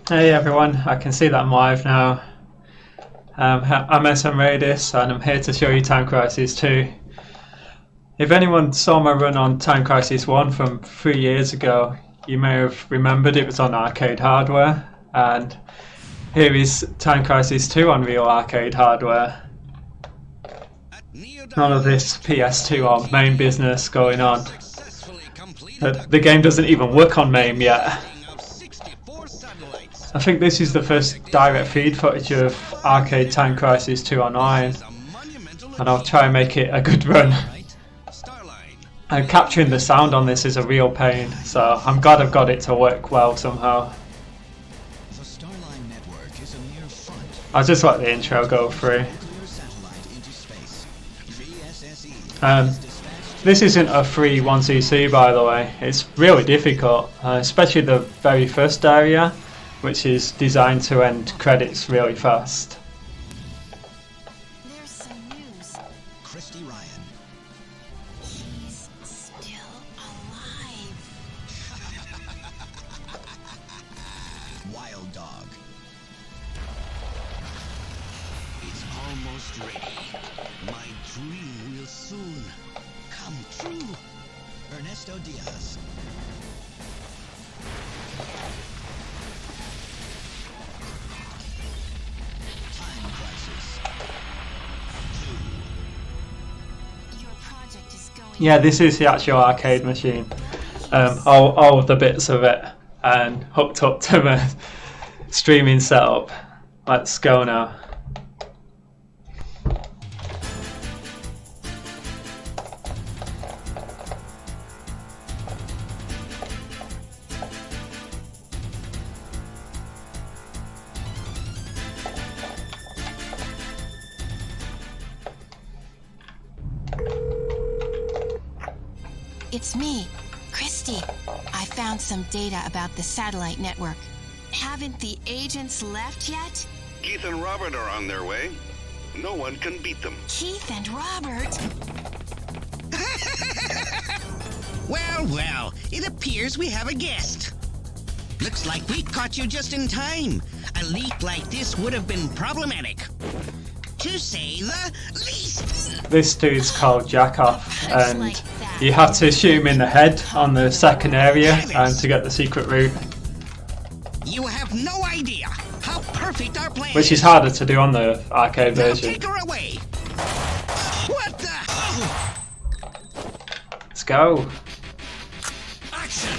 Hey everyone, I can see that I'm live now. I'm SMRaedis and I'm here to show you Time Crisis 2. If anyone saw my run on Time Crisis 1 from 3 years ago, you may have remembered it was on arcade hardware, and here is Time Crisis 2 on real arcade hardware. None of this PS2 or MAME business going on. The game doesn't even work on MAME yet. I think this is the first direct feed footage of arcade Time Crisis 2 online, and I'll try and make it a good run. And capturing the sound on this is a real pain, so I'm glad I've got it to work well somehow. I'll just let the intro go through. This isn't a free 1cc, by the way. It's really difficult, especially the very first area, which is designed to end credits really fast. There's some news. Christy Ryan. He's still alive. Wild Dog. It's almost ready. My dream will soon come true. Ernesto Diaz. Time Crisis 2. Your project is going. Yeah, this is the actual arcade machine. All of the bits of it, and hooked up to the streaming setup. Let's go now. It's me, Christy. I found some data about the satellite network. Haven't the agents left yet? Keith and Robert are on their way. No one can beat them. Keith and Robert? Well, it appears we have a guest. Looks like we caught you just in time. A leak like this would have been problematic, to say the least. This dude's called Jackoff, and Like that. you have to shoot him in the head on the second area to get the secret route, You have no idea how perfect our plan which is harder to do on the arcade Now version. take her away. What the? Let's go. Action!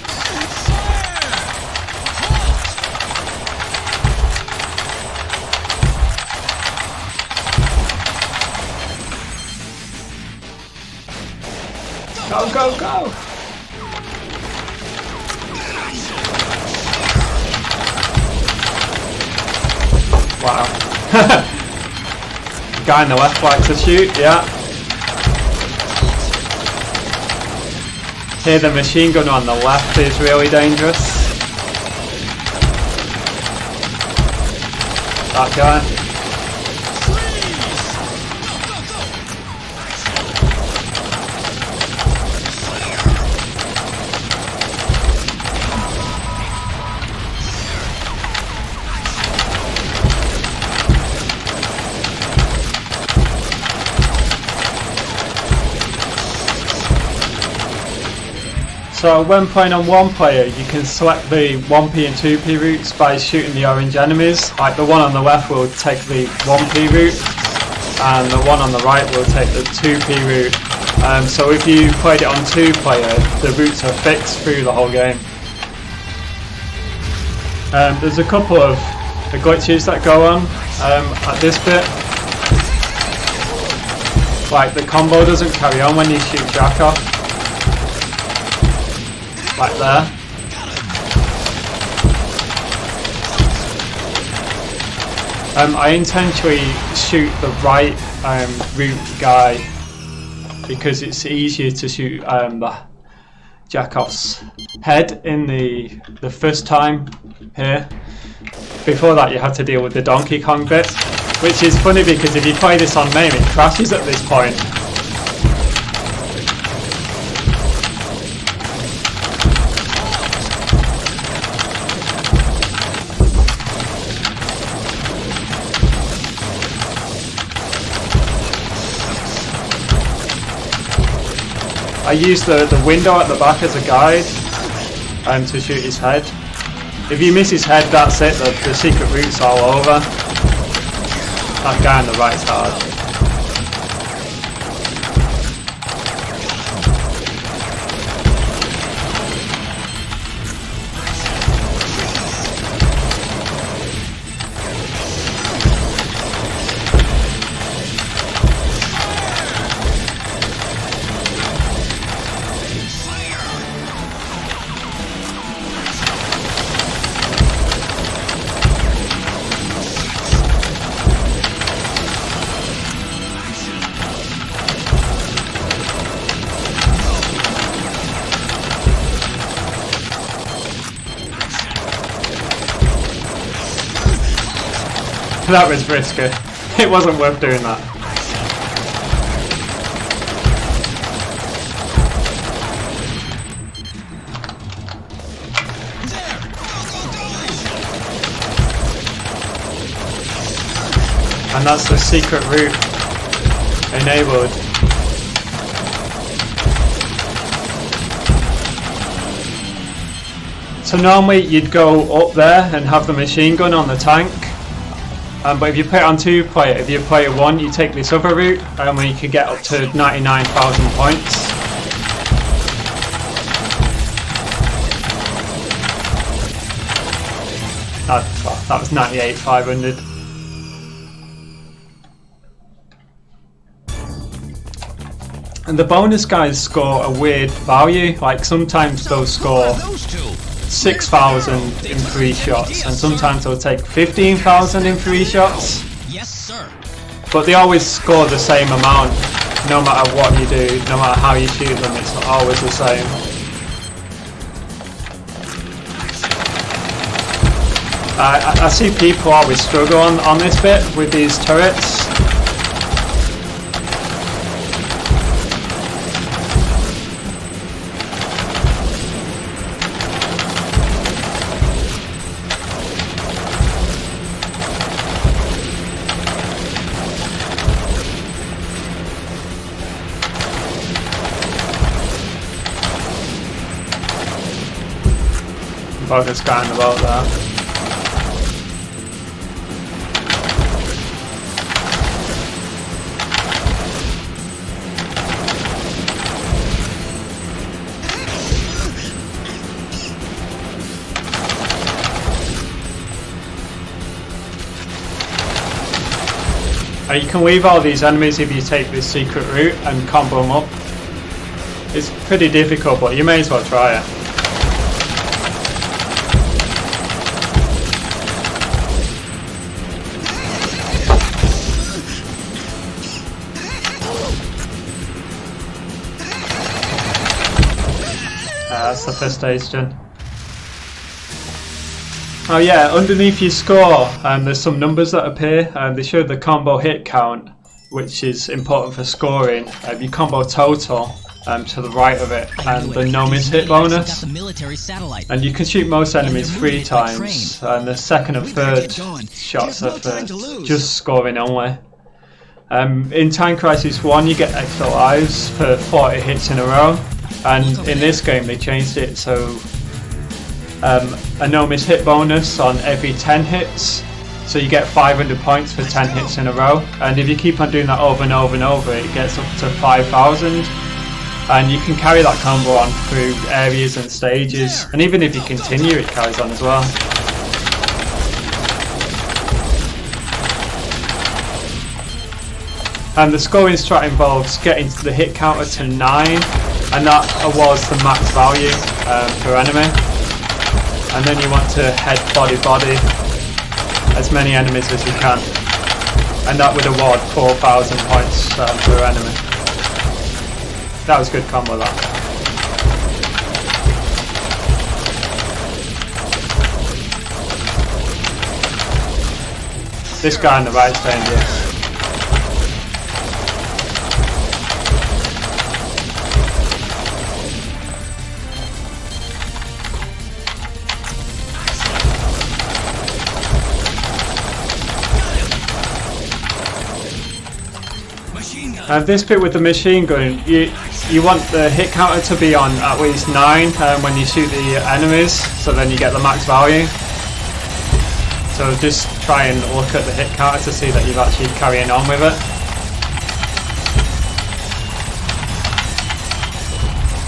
Go, go, go! Wow. Guy in the left likes to shoot, yeah. Here the machine gun on the left is really dangerous. That guy. So when playing on one player, you can select the 1p and 2p routes by shooting the orange enemies. Like the one on the left will take the 1p route, and the one on the right will take the 2p route. So if you played it on 2 player, the routes are fixed through the whole game. There's a couple of glitches that go on at this bit. Like the combo doesn't carry on when you shoot Jackoff. Like there. I intentionally shoot the right route guy because it's easier to shoot the Jackoff's head in the first time here. Before that you have to deal with the Donkey Kong bit, which is funny because if you play this on MAME it crashes at this point. I use the window at the back as a guide to shoot his head. If you miss his head, that's it, the secret route's all over. That guy on the right's hard. That was risky. It wasn't worth doing that. And that's the secret route enabled. So normally you'd go up there and have the machine gun on the tank. But if you put it on 2-player, if you're player 1, you take this other route where you can get up to 99,000 points. That was 98,500. And the bonus guys score a weird value, like sometimes they'll score 6,000 in 3 shots, and sometimes they'll take 15,000 in 3 shots. Yes, sir. But they always score the same amount, no matter what you do, no matter how you shoot them, it's always the same. I see people always struggle on this bit with these turrets. Focus kind of about that. You can leave all these enemies if you take this secret route and combo them up. It's pretty difficult, but you may as well try it. That's the first stage done. Oh yeah, underneath your score there's some numbers that appear. They show the combo hit count, which is important for scoring. Your combo total to the right of it, and the no miss hit bonus. And you can shoot most enemies 3 times, and the second and third shots are for just scoring only. In Time Crisis 1 you get extra lives for 40 hits in a row. And in this game they changed it so a no miss hit bonus on every 10 hits, so you get 500 points for 10 hits in a row, and if you keep on doing that over and over and over it gets up to 5,000, and you can carry that combo on through areas and stages, and even if you continue it carries on as well. And the scoring strat involves getting the hit counter to 9, and that awards the max value per enemy. And then you want to head body as many enemies as you can, and that would award 4,000 points per enemy. That was a good combo, that. This guy on the right is dangerous. This bit with the machine gun, you want the hit counter to be on at least 9 when you shoot the enemies, so then you get the max value. So just try and look at the hit counter to see that you're actually carrying on with it.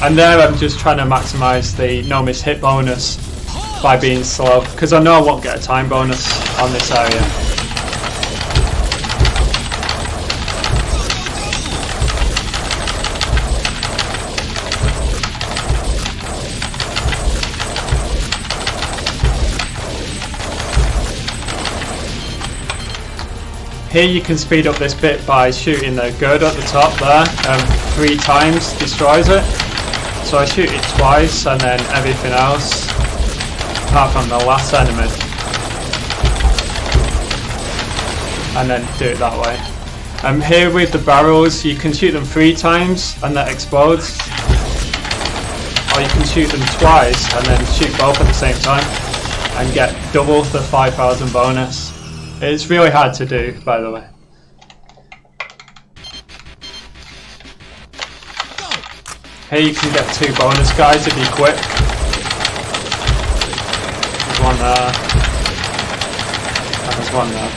And there I'm just trying to maximise the no miss hit bonus by being slow, because I know I won't get a time bonus on this area. Here you can speed up this bit by shooting the girder at the top there, 3 times destroys it. So I shoot it twice and then everything else, apart from the last enemy. And then do it that way. Here with the barrels, you can shoot them 3 times and that explodes. Or you can shoot them twice and then shoot both at the same time and get double the 5,000 bonus. It's really hard to do, by the way. Here you can get 2 bonus guys if you're quick. There's one there. And there's one there.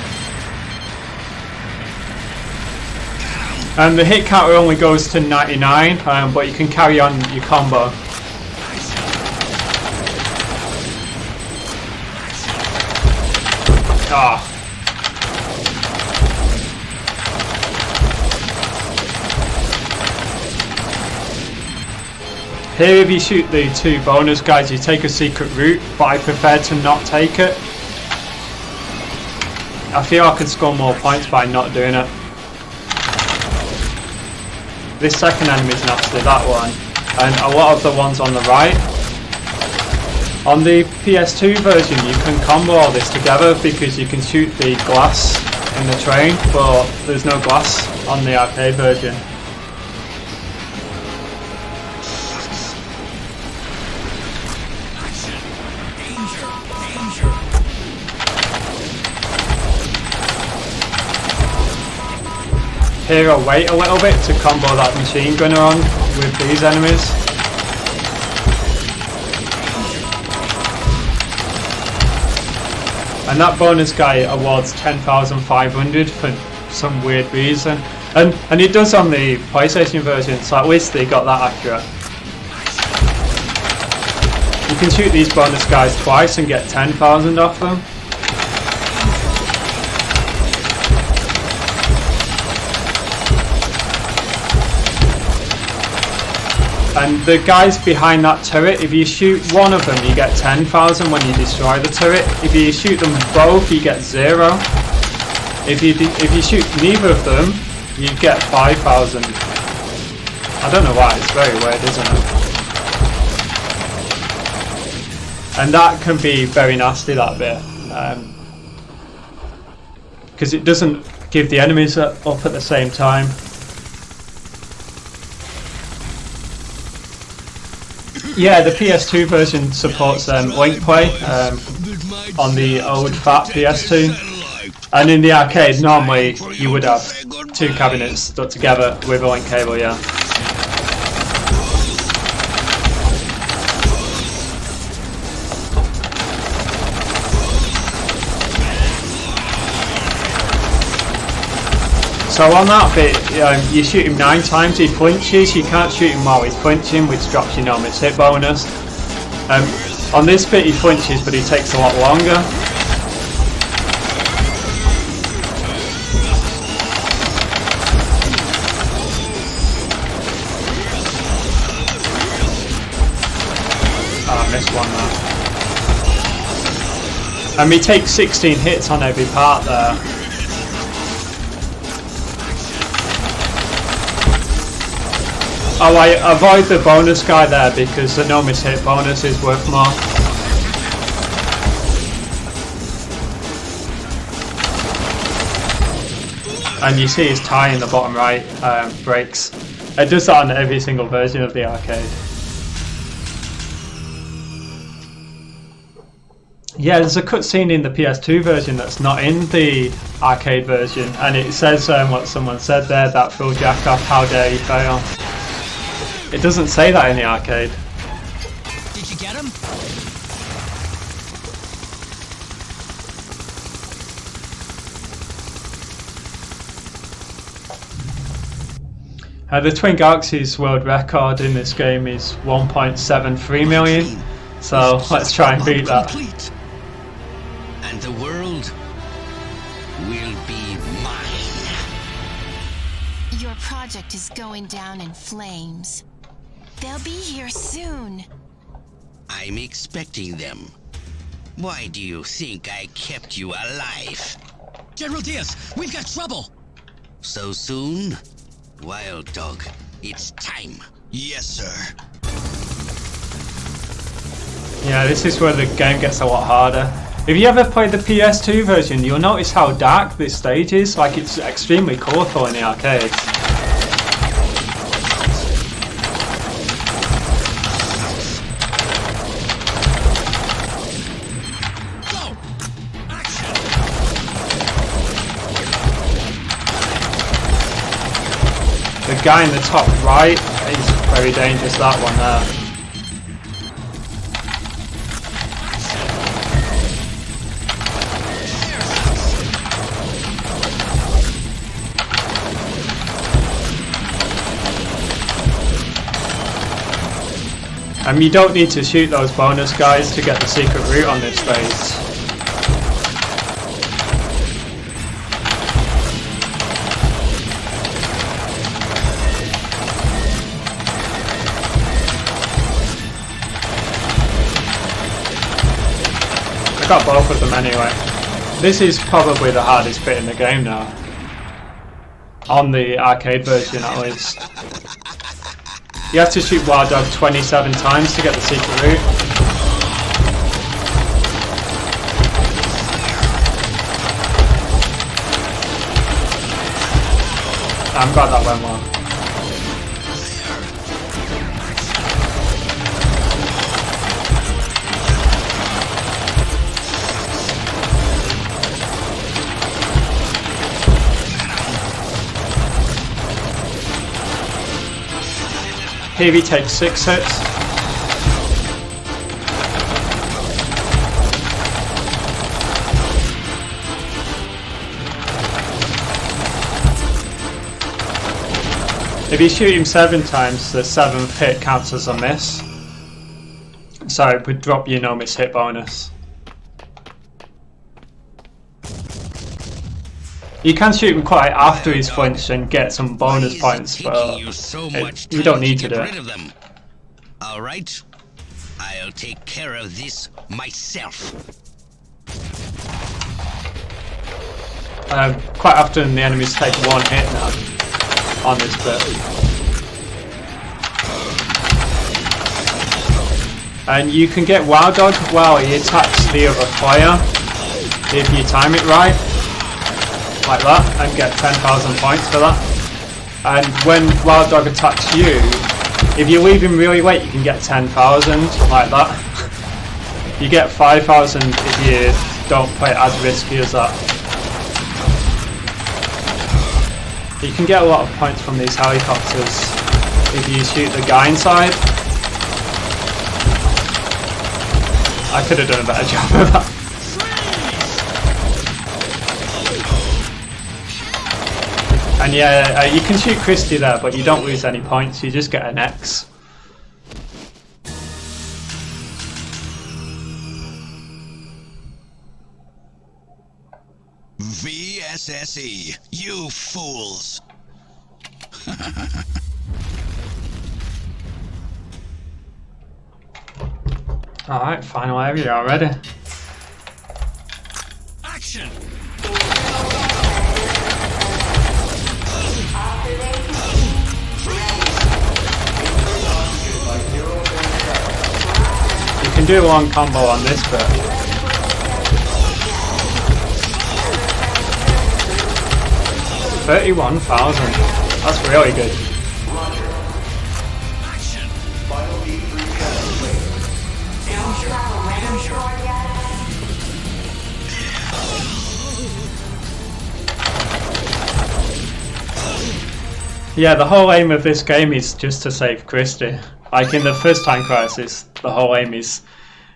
And the hit counter only goes to 99, but you can carry on your combo. Ah. Here if you shoot the 2 bonus guys you take a secret route, but I prefer to not take it. I feel I could score more points by not doing it. This second enemy is nasty, that one, and a lot of the ones on the right. On the PS2 version you can combo all this together because you can shoot the glass in the train, but there's no glass on the arcade version. Here I'll wait a little bit to combo that machine gunner on with these enemies. And that bonus guy awards 10,500 for some weird reason. And it does on the PlayStation version, so at least they got that accurate. You can shoot these bonus guys twice and get 10,000 off them. And the guys behind that turret, if you shoot one of them you get 10,000 when you destroy the turret. If you shoot them both you get 0. If you shoot neither of them you get 5,000. I don't know why, it's very weird, isn't it? And that can be very nasty, that bit. Because it doesn't give the enemies up at the same time. Yeah, the PS2 version supports link play on the old fat PS2, and in the arcade normally you would have 2 cabinets stuck together with a link cable, yeah. So on that bit, you shoot him 9 times, he flinches, you can't shoot him while he's flinching, which drops your no miss hit bonus. On this bit he flinches, but he takes a lot longer. Oh, I missed one there. And we take 16 hits on every part there. Oh, I avoid the bonus guy there because the no miss hit bonus is worth more. And you see his tie in the bottom right breaks. It does that on every single version of the arcade. Yeah, there's a cutscene in the PS2 version that's not in the arcade version, and it says what someone said there, that Phil Jackoff, how dare you fail. It doesn't say that in the arcade. Did you get him? The Twin Galaxies world record in this game is 1.73 million, so let's try and beat that. Complete. And the world will be mine. Your project is going down in flames. They'll be here soon. I'm expecting them. Why do you think I kept you alive? General Diaz, we've got trouble! So soon? Wild Dog, it's time. Yes, sir. Yeah, this is where the game gets a lot harder. If you ever played the PS2 version, you'll notice how dark this stage is. Like, it's extremely colourful in the arcades. The guy in the top right is very dangerous, that one there. You don't need to shoot those bonus guys to get the secret route on this stage. I got both of them anyway. This is probably the hardest bit in the game now. On the arcade version at least. You have to shoot Wild Dog 27 times to get the secret route. I'm glad that went well. Heavy takes 6 hits. If you shoot him 7 times, the 7th hit counts as a miss. So it would drop your no miss hit bonus. You can shoot him quite after he's flinched and get some bonus points, but you don't need to do it. Alright, I'll take care of this myself. Quite often the enemies take 1 hit now on this bit. And you can get Wild Dog while he attacks the other player if you time it right. Like that, and get 10,000 points for that. And when Wild Dog attacks you, if you leave him really late, you can get 10,000, like that. You get 5,000 if you don't play it as risky as that. You can get a lot of points from these helicopters if you shoot the guy inside. I could have done a better job of that. And yeah, you can shoot Christy there, but you don't lose any points, you just get an X. VSSE, you fools! Alright, final area already. Action! You can do one combo on this bit. $31,000. That's really good. Yeah, the whole aim of this game is just to save Christy. Like in the first Time Crisis, the whole aim is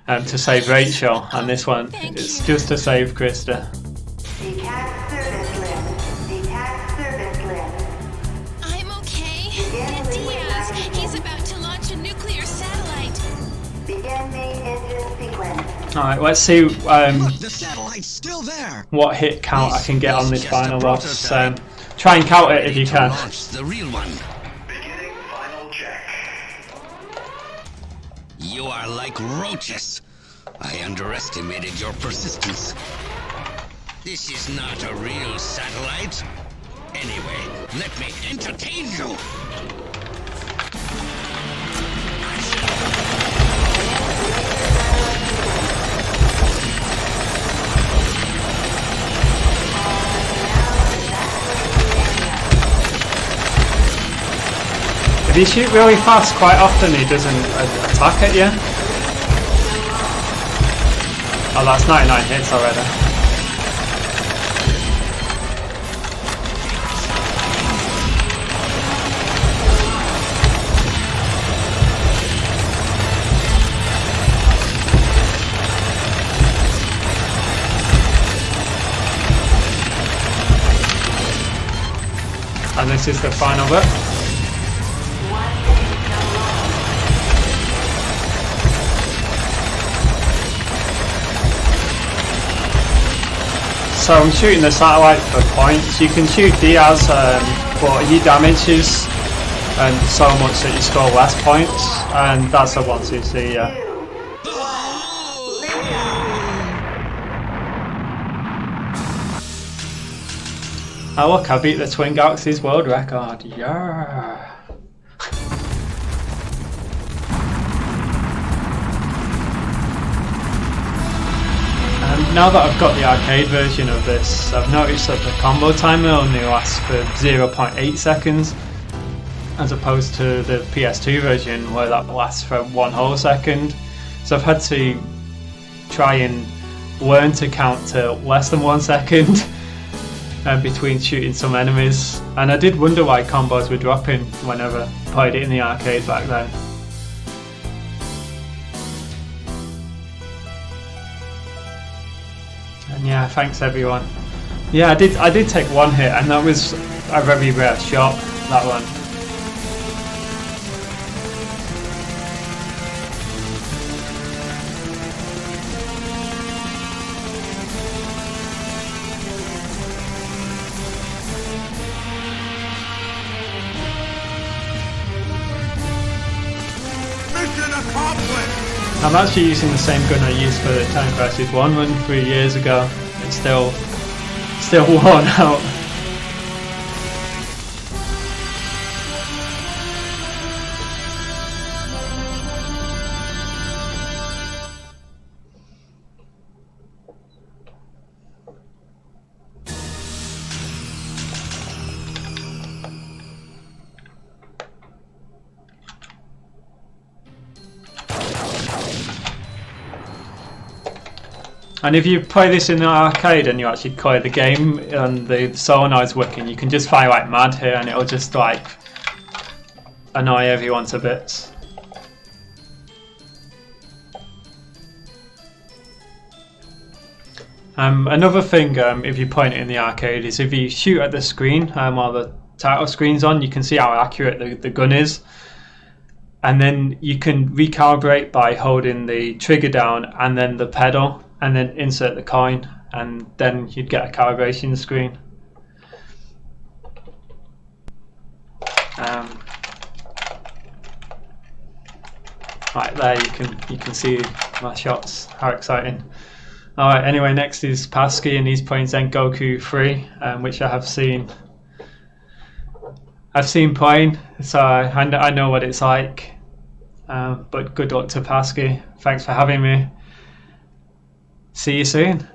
to save Rachel, and this one, it's just to save Christy. Detach service list. Detach service list. I'm okay. Get Diaz. He's about to launch a nuclear satellite. Begin main engine sequence. Alright, let's see Look, the satellite's still there. what hit count I can get on this Just a final boss. prototype. Try and count it if you To can. launch the real one. Beginning final check. You are like roaches. I underestimated your persistence. This is not a real satellite. Anyway, let me entertain you. If you shoot really fast, quite often he doesn't attack at you. Oh, that's 99 hits already. And this is the final bit. So I'm shooting the satellite for points. You can shoot Diaz, but he damages so much that you score less points, and that's a 1cc, yeah. Oh look, I beat the Twin Galaxies world record, yeah. Now that I've got the arcade version of this, I've noticed that the combo timer only lasts for 0.8 seconds as opposed to the PS2 version where that lasts for 1 whole second. So I've had to try and learn to count to less than 1 second between shooting some enemies, and I did wonder why combos were dropping whenever I played it in the arcade back then. Yeah, thanks everyone. Yeah, I did take 1 hit, and that was a very rare shot, that one. Mission accomplished! I'm actually using the same gun I used for the Time Crisis 1 run 3 years ago. It's still worn out. And if you play this in the arcade and you actually play the game and the solenoid's working, you can just fire like mad here and it'll just like annoy everyone to bits. Another thing, if you point it in the arcade, is if you shoot at the screen while the title screen's on, you can see how accurate the gun is. And then you can recalibrate by holding the trigger down and then the pedal, and then insert the coin, and then you'd get a calibration screen. Right there, you can see my shots. How exciting! All right. Anyway, next is Pasky, and he's playing Zengoku 3, which I have seen. I've seen playing, so I know what it's like. But good luck to Pasky. Thanks for having me. See you soon.